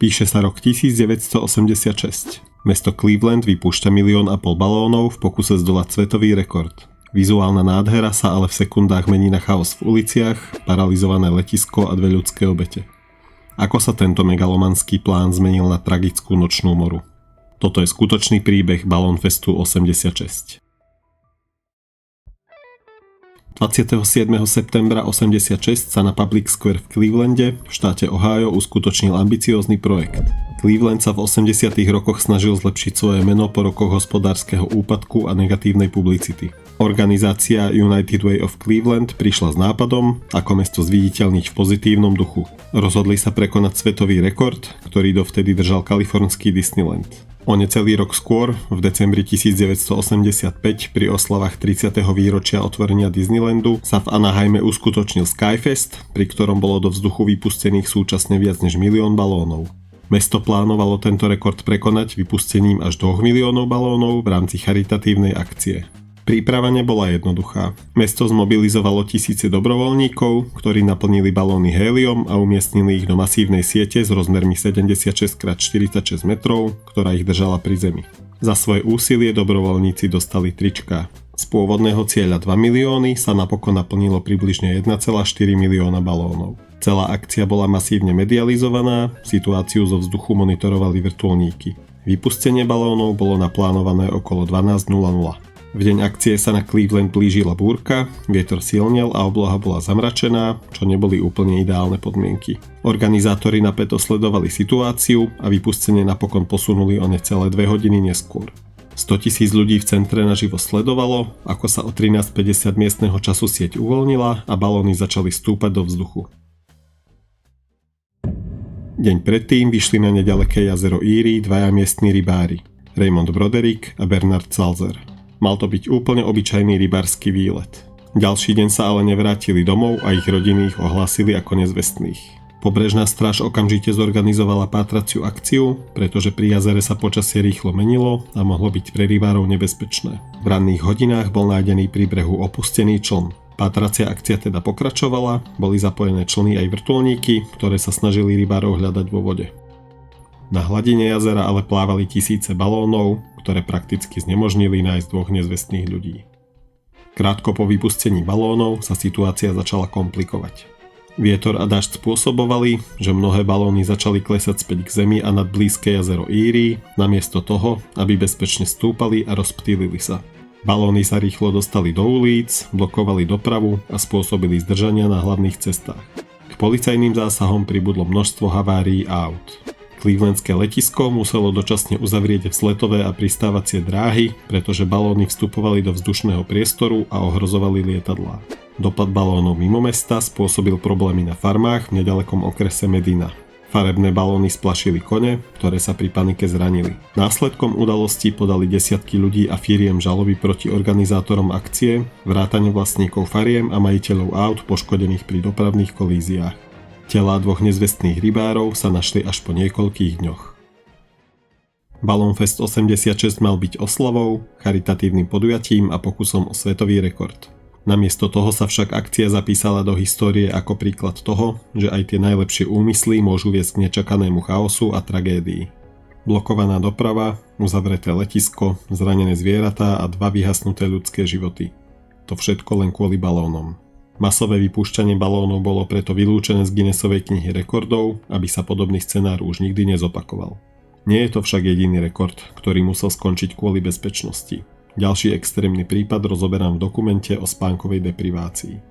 Píše sa rok 1986. Mesto Cleveland vypúšťa 1,5 milióna balónov v pokuse zdolať svetový rekord. Vizuálna nádhera sa ale v sekundách mení na chaos v uliciach, paralizované letisko a 2 ľudské obete. Ako sa tento megalomanský plán zmenil na tragickú nočnú moru? Toto je skutočný príbeh Balloon Festu 86. 27. septembra 86 sa na Public Square v Clevelande v štáte Ohio uskutočnil ambiciózny projekt. Cleveland sa v 80. rokoch snažil zlepšiť svoje meno po rokoch hospodárskeho úpadku a negatívnej publicity. Organizácia United Way of Cleveland prišla s nápadom, ako mesto zviditeľniť v pozitívnom duchu. Rozhodli sa prekonať svetový rekord, ktorý dovtedy držal kalifornský Disneyland. O necelý rok skôr, v decembri 1985, pri oslavách 30. výročia otvorenia Disneylandu, sa v Anaheime uskutočnil Skyfest, pri ktorom bolo do vzduchu vypustených súčasne viac než 1 milión balónov. Mesto plánovalo tento rekord prekonať vypustením až 2 miliónov balónov v rámci charitatívnej akcie. Príprava nebola jednoduchá. Mesto zmobilizovalo tisíce dobrovoľníkov, ktorí naplnili balóny héliom a umiestnili ich do masívnej siete s rozmermi 76x46 metrov, ktorá ich držala pri zemi. Za svoje úsilie dobrovoľníci dostali trička. Z pôvodného cieľa 2 milióny sa napokon naplnilo približne 1,4 milióna balónov. Celá akcia bola masívne medializovaná, situáciu zo vzduchu monitorovali vrtuľníky. Vypustenie balónov bolo naplánované okolo 12:00. V deň akcie sa na Cleveland blížila búrka, vietor silnel a obloha bola zamračená, čo neboli úplne ideálne podmienky. Organizátori napäto sledovali situáciu a vypustenie napokon posunuli o necelé 2 hodiny neskôr. 100 000 ľudí v centre naživo sledovalo, ako sa o 13:50 miestneho času sieť uvoľnila a balóny začali stúpať do vzduchu. Deň predtým vyšli na nedaleké jazero Erie dvaja miestni rybári, Raymond Broderick a Bernard Salzer. Mal to byť úplne obyčajný rybársky výlet. Ďalší deň sa ale nevrátili domov a ich rodiny ich ohlásili ako nezvestných. Pobrežná stráž okamžite zorganizovala pátraciu akciu, pretože pri jazere sa počasie rýchlo menilo a mohlo byť pre rybárov nebezpečné. V ranných hodinách bol nájdený pri brehu opustený čln. Pátracia akcia teda pokračovala, boli zapojené člny aj vrtuľníky, ktoré sa snažili rybárov hľadať vo vode. Na hladine jazera ale plávali tisíce balónov, ktoré prakticky znemožnili nájsť 2 nezvestných ľudí. Krátko po vypustení balónov sa situácia začala komplikovať. Vietor a dažď spôsobovali, že mnohé balóny začali klesať späť k zemi a nad blízke jazero Erie, namiesto toho, aby bezpečne stúpali a rozptýlili sa. Balóny sa rýchlo dostali do ulic, blokovali dopravu a spôsobili zdržania na hlavných cestách. K policajným zásahom pribudlo množstvo havárií aut. Clevelandské letisko muselo dočasne uzavrieť vzletové a pristávacie dráhy, pretože balóny vstupovali do vzdušného priestoru a ohrozovali lietadlá. Dopad balónov mimo mesta spôsobil problémy na farmách v nedalekom okrese Medina. Farebné balóny splašili kone, ktoré sa pri panike zranili. Následkom udalosti podali desiatky ľudí a firiem žaloby proti organizátorom akcie, vrátane vlastníkov fariem a majiteľov aut poškodených pri dopravných kolíziách. Telá 2 nezvestných rybárov sa našli až po niekoľkých dňoch. Balloon Fest 86 mal byť oslavou, charitatívnym podujatím a pokusom o svetový rekord. Namiesto toho sa však akcia zapísala do histórie ako príklad toho, že aj tie najlepšie úmysly môžu viesť k nečakanému chaosu a tragédii. Blokovaná doprava, uzavreté letisko, zranené zvieratá a 2 vyhasnuté ľudské životy. To všetko len kvôli balónom. Masové vypúšťanie balónov bolo preto vylúčené z Guinnessovej knihy rekordov, aby sa podobný scenár už nikdy nezopakoval. Nie je to však jediný rekord, ktorý musel skončiť kvôli bezpečnosti. Ďalší extrémny prípad rozoberám v dokumente o spánkovej deprivácii.